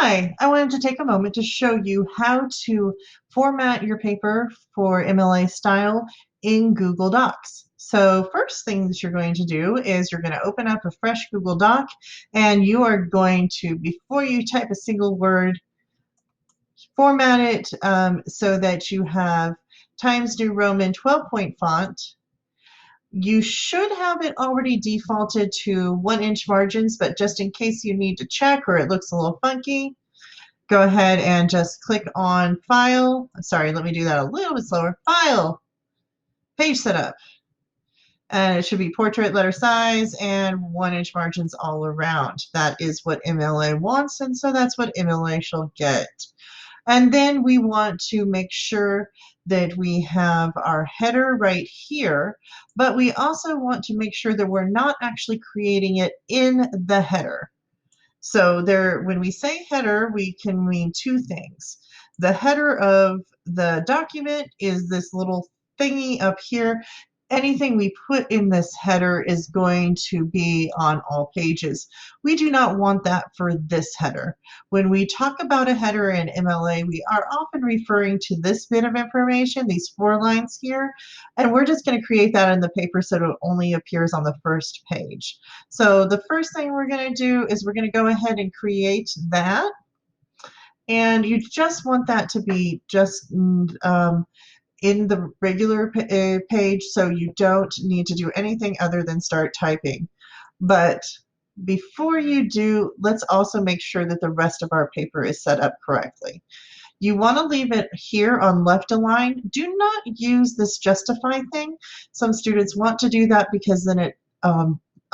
Hi, I wanted to take a moment to show you how to format your paper for MLA style in Google Docs. So first things you're going to do is you're going to open up a fresh Google Doc, and you are going to, before you type a single word, format it so that you have Times New Roman 12-point font. You should have it already defaulted to 1-inch margins, but just in case you need to check or it looks a little funky, go ahead and just click on File. Sorry, let me do that a little bit slower. File, Page Setup. And it should be portrait letter size and 1-inch margins all around. That is what MLA wants, and so that's what MLA shall get. And then we want to make sure that we have our header right here, but we also want to make sure that we're not actually creating it in the header. So there, when we say header, we can mean two things. The header of the document is this little thingy up here. Anything we put in this header is going to be on all pages. We do not want that for this header. When we talk about a header in MLA, we are often referring to this bit of information, these 4 lines here, and we're just going to create that in the paper so it only appears on the first page. So the first thing we're going to do is we're going to go ahead and create that. And you just want that to be just in the regular page, so you don't need to do anything other than start typing. But before you do, let's also make sure that the rest of our paper is set up correctly. You want to leave it here on left align. Do not use this justify thing. Some students want to do that because then it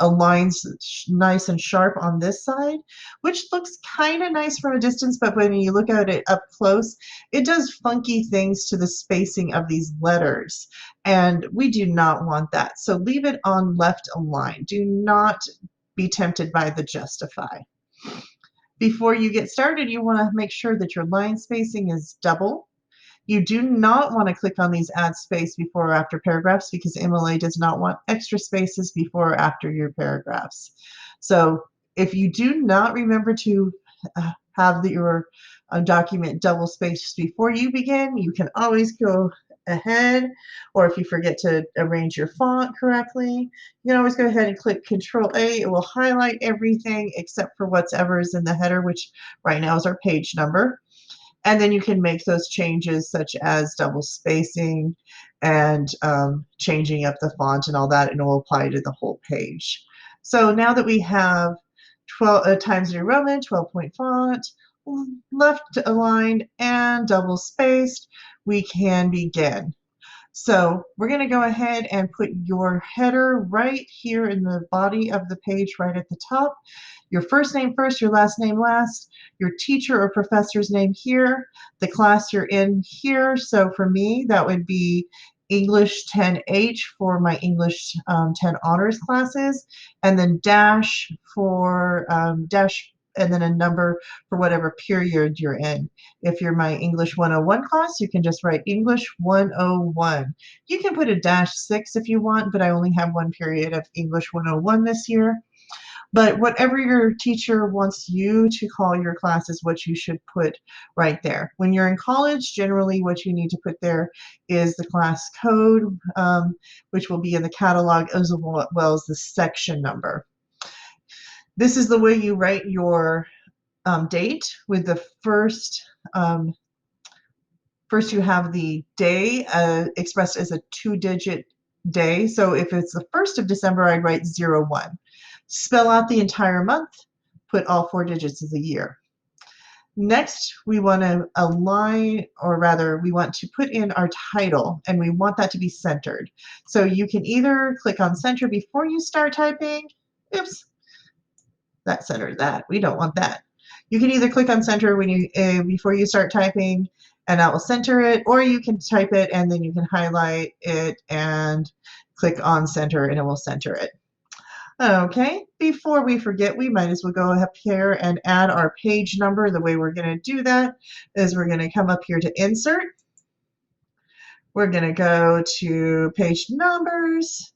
aligns nice and sharp on this side, which looks kind of nice from a distance, but when you look at it up close, it does funky things to the spacing of these letters, and we do not want that. So leave it on left align. Do not be tempted by the justify. Before you get started, you want to make sure that your line spacing is double. You do not want to click on these add space before or after paragraphs because MLA does not want extra spaces before or after your paragraphs. So if you do not remember to have your document double spaced before you begin, you can always go ahead, or if you forget to arrange your font correctly, you can always go ahead and click Control A. It will highlight everything except for whatever is in the header, which right now is our page number. And then you can make those changes such as double spacing and changing up the font and all that, and it will apply to the whole page. So now that we have 12 Times New Roman, 12-point font, left aligned and double spaced, we can begin. So we're going to go ahead and put your header right here in the body of the page right at the top. Your first name first, your last name last, your teacher or professor's name here, the class you're in here. So for me, that would be English 10H for my English 10 honors classes, and then dash for dash and then a number for whatever period you're in. If you're my English 101 class, you can just write English 101. You can put a -6 if you want, but I only have one period of English 101 this year. But whatever your teacher wants you to call your class is what you should put right there. When you're in college, generally what you need to put there is the class code, which will be in the catalog, as well as the section number. This is the way you write your date, with the first you have the day expressed as a 2-digit day. So if it's the 1st of December, I'd write 01. Spell out the entire month, put all 4 digits of the year. Next, we want to align, or rather, we want to put in our title, and we want that to be centered. So you can either click on center before you start typing. Oops, that centered that. We don't want that. You can either click on center when you before you start typing, and that will center it, or you can type it and then you can highlight it and click on center and it will center it. Okay, before we forget, we might as well go up here and add our page number. The way we're going to do that is we're going to come up here to insert. We're going to go to page numbers.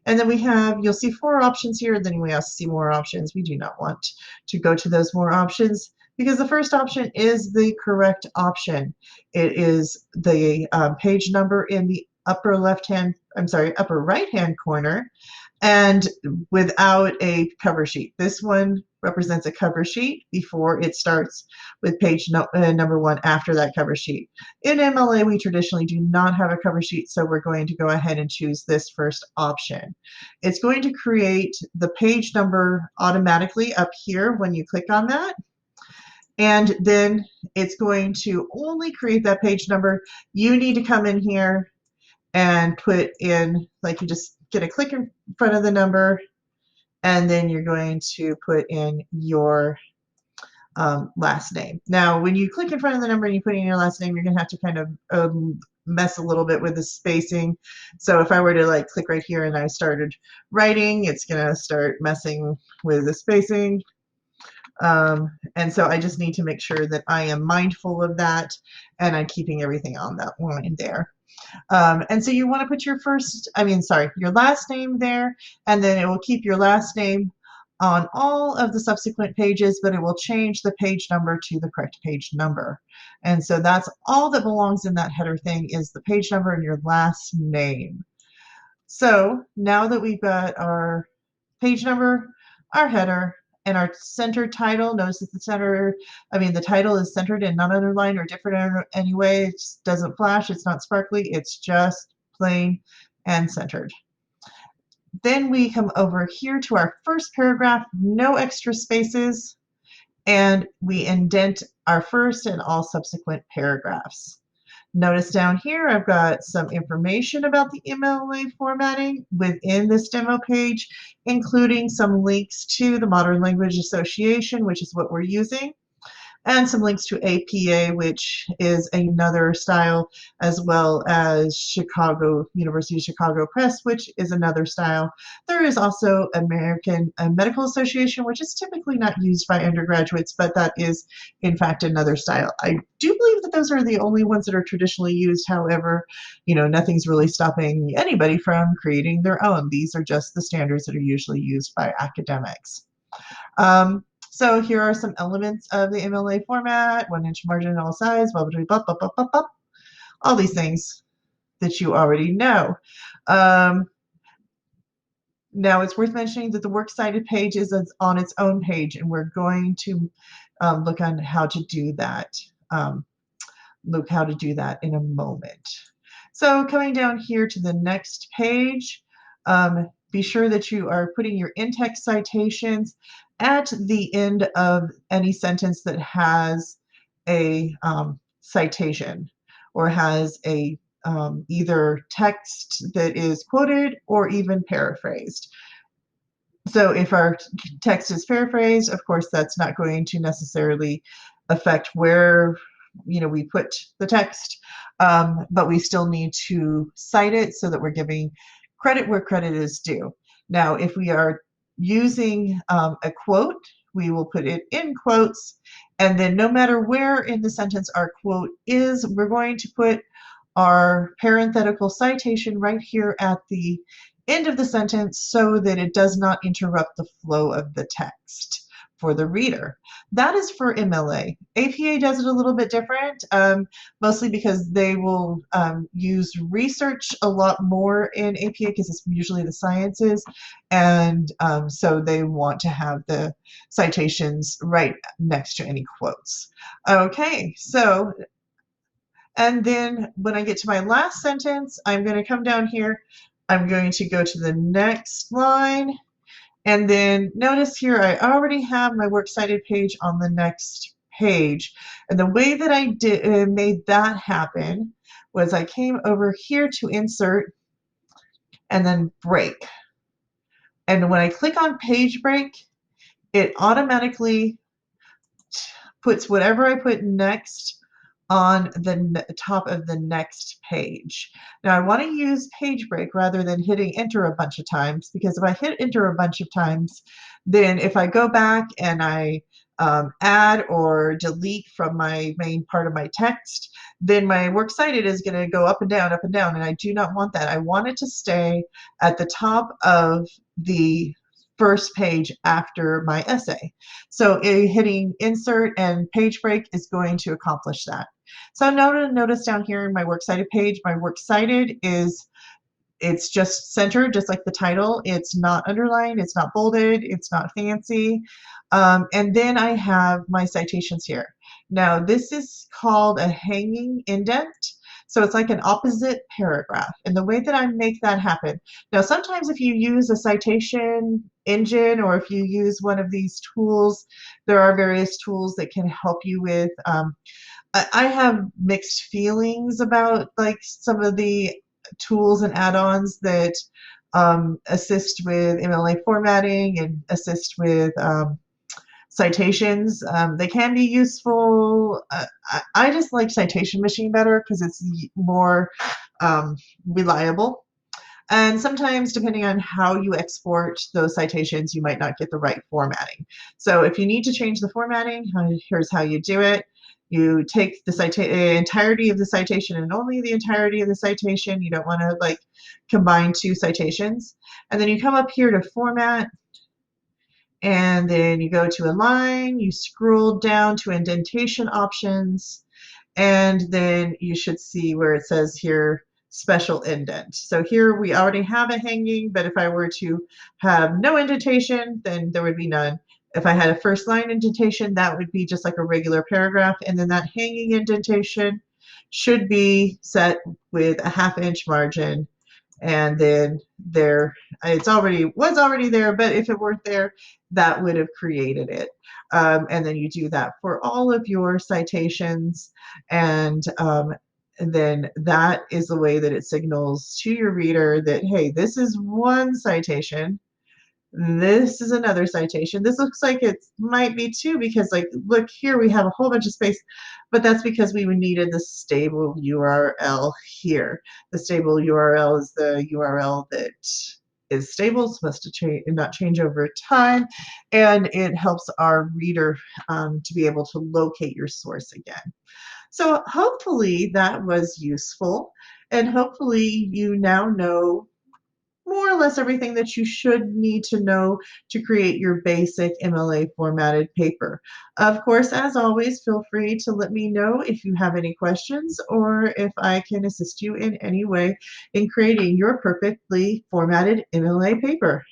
And then we have, you'll see 4 options here. Then we also see more options. We do not want to go to those more options. because the first option is the correct option. It is the page number in the upper upper right hand corner, and without a cover sheet. This one represents a cover sheet before it starts with page number 1 after that cover sheet. In MLA, we traditionally do not have a cover sheet, so we're going to go ahead and choose this first option. It's going to create the page number automatically up here when you click on that. And then it's going to only create that page number. You need to come in here and put in, like, you just get a click in front of the number, and then you're going to put in your last name. Now, when you click in front of the number and you put in your last name, you're going to have to kind of mess a little bit with the spacing. So if I were to like click right here and I started writing, it's going to start messing with the spacing. And so I just need to make sure that I am mindful of that and I'm keeping everything on that line there. And so you want to put your your last name there, and then it will keep your last name on all of the subsequent pages, but it will change the page number to the correct page number. And so that's all that belongs in that header thing, is the page number and your last name. So now that we've got our page number, our header, and our center title, notice that the title is centered and not underlined or different in any way. It just doesn't flash, it's not sparkly, it's just plain and centered. Then we come over here to our first paragraph, no extra spaces, and we indent our first and all subsequent paragraphs. Notice down here, I've got some information about the MLA formatting within this demo page, including some links to the Modern Language Association, which is what we're using, and some links to APA, which is another style, as well as University of Chicago Press, which is another style. There is also American Medical Association, which is typically not used by undergraduates, but that is in fact another style. I do believe that those are the only ones that are traditionally used. However, nothing's really stopping anybody from creating their own. These are just the standards that are usually used by academics. So here are some elements of the MLA format: 1-inch margin, all size, blah, blah, blah, blah, blah, blah, blah, all these things that you already know. Now it's worth mentioning that the works cited page is on its own page, and we're going to look on how to do that. In a moment. So coming down here to the next page, be sure that you are putting your in-text citations at the end of any sentence that has a citation or has a either text that is quoted or even paraphrased. So if our text is paraphrased, of course, that's not going to necessarily affect where we put the text, but we still need to cite it so that we're giving credit where credit is due. Now, if we are using a quote, we will put it in quotes, and then no matter where in the sentence our quote is, we're going to put our parenthetical citation right here at the end of the sentence so that it does not interrupt the flow of the text for the reader. That is for MLA. APA does it a little bit different, mostly because they will use research a lot more in APA because it's usually the sciences, and so they want to have the citations right next to any quotes. Okay, so, and then when I get to my last sentence, I'm going to come down here, I'm going to go to the next line, and then notice here I already have my works cited page on the next page. And the way that I made that happen was I came over here to insert and then break. And when I click on page break, it automatically puts whatever I put next on the top of the next page. Now I want to use page break rather than hitting enter a bunch of times, because if I hit enter a bunch of times, then if I go back and I add or delete from my main part of my text, then my works cited is going to go up and down, and I do not want that. I want it to stay at the top of the first page after my essay. So hitting insert and page break is going to accomplish that. So notice down here in my works cited page, my works cited is it's just centered, just like the title. It's not underlined, it's not bolded, it's not fancy. And then I have my citations here. Now, this is called a hanging indent. So it's like an opposite paragraph. And the way that I make that happen, now sometimes if you use a citation engine or if you use one of these tools, there are various tools that can help you with I have mixed feelings about like some of the tools and add-ons that assist with MLA formatting and assist with citations. They can be useful. I just like Citation Machine better because it's more reliable. And sometimes, depending on how you export those citations, you might not get the right formatting. So if you need to change the formatting, here's how you do it. You take the entirety of the citation and only the entirety of the citation. You don't want to like combine two citations. And then you come up here to format, and then you go to align, you scroll down to indentation options, and then you should see where it says here special indent. So here we already have a hanging, but if I were to have no indentation, then there would be none. If I had a first line indentation, that would be just like a regular paragraph, and then that hanging indentation should be set with a 1/2 inch margin, and then there was already there, but if it weren't there, that would have created it. And then you do that for all of your citations, and then that is the way that it signals to your reader that, hey, this is one citation, this is another citation. This looks like it might be two because, like, look here, we have a whole bunch of space, but that's because we needed the stable URL here. The stable URL is the URL that is stable, it's supposed to not change over time, and it helps our reader to be able to locate your source again. So hopefully that was useful, and hopefully you now know more or less everything that you should need to know to create your basic MLA formatted paper. Of course, as always, feel free to let me know if you have any questions or if I can assist you in any way in creating your perfectly formatted MLA paper.